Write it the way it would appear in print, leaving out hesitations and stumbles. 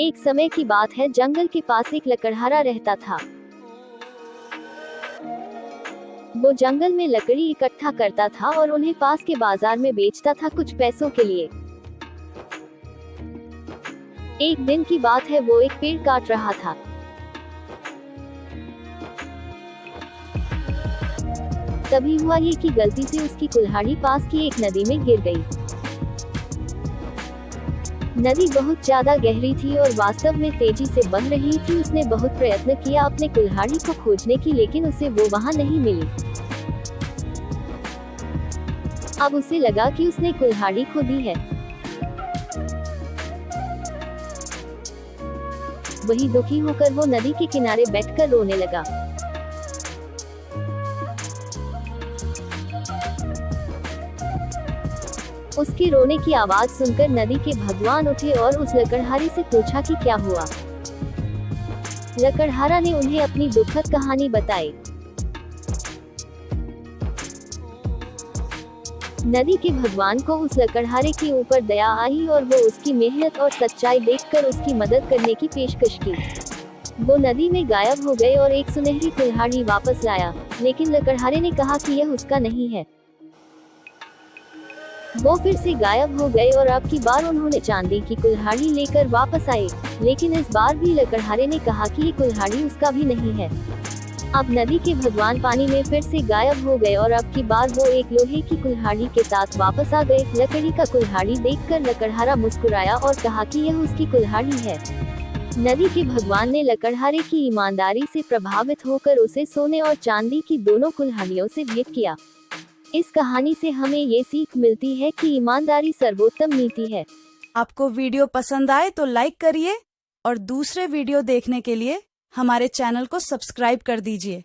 एक समय की बात है, जंगल के पास एक लकड़हारा रहता था। वो जंगल में लकड़ी इकट्ठा करता था और उन्हें पास के बाजार में बेचता था कुछ पैसों के लिए। एक दिन की बात है, वो एक पेड़ काट रहा था। तभी हुआ ये कि गलती से उसकी कुल्हाड़ी पास की एक नदी में गिर गई। नदी बहुत ज्यादा गहरी थी और वास्तव में तेजी से बह रही थी। उसने बहुत प्रयत्न किया अपने कुल्हाड़ी को खोजने की, लेकिन उसे वो वहां नहीं मिली। अब उसे लगा कि उसने कुल्हाड़ी खो दी है। वही दुखी होकर वो नदी के किनारे बैठकर रोने लगा। उसके रोने की आवाज सुनकर नदी के भगवान उठे और उस लकड़हारे से पूछा कि क्या हुआ। लकड़हारा ने उन्हें अपनी दुखद कहानी बताई। नदी के भगवान को उस लकड़हारे के ऊपर दया आई और वो उसकी मेहनत और सच्चाई देखकर उसकी मदद करने की पेशकश की। वो नदी में गायब हो गए और एक सुनहरी कुल्हाड़ी वापस लाया, लेकिन लकड़हारे ने कहा कि यह उसका नहीं है। वो फिर से गायब हो गए और अब की बार उन्होंने चांदी की कुल्हाड़ी लेकर वापस आए, लेकिन इस बार भी लकड़हारे ने कहा कि ये कुल्हाड़ी उसका भी नहीं है। अब नदी के भगवान पानी में फिर से गायब हो गए और अब की बार वो एक लोहे की कुल्हाड़ी के साथ वापस आ गए। लकड़ी का कुल्हाड़ी देखकर लकड़हारा मुस्कुराया और कहा कि यह उसकी कुल्हाड़ी है। नदी के भगवान ने लकड़हारे की ईमानदारी से प्रभावित होकर उसे सोने और चांदी की दोनों कुल्हाड़ियों से भेंट किया। इस कहानी से हमें ये सीख मिलती है कि ईमानदारी सर्वोत्तम नीति है। आपको वीडियो पसंद आए तो लाइक करिए और दूसरे वीडियो देखने के लिए हमारे चैनल को सब्सक्राइब कर दीजिए।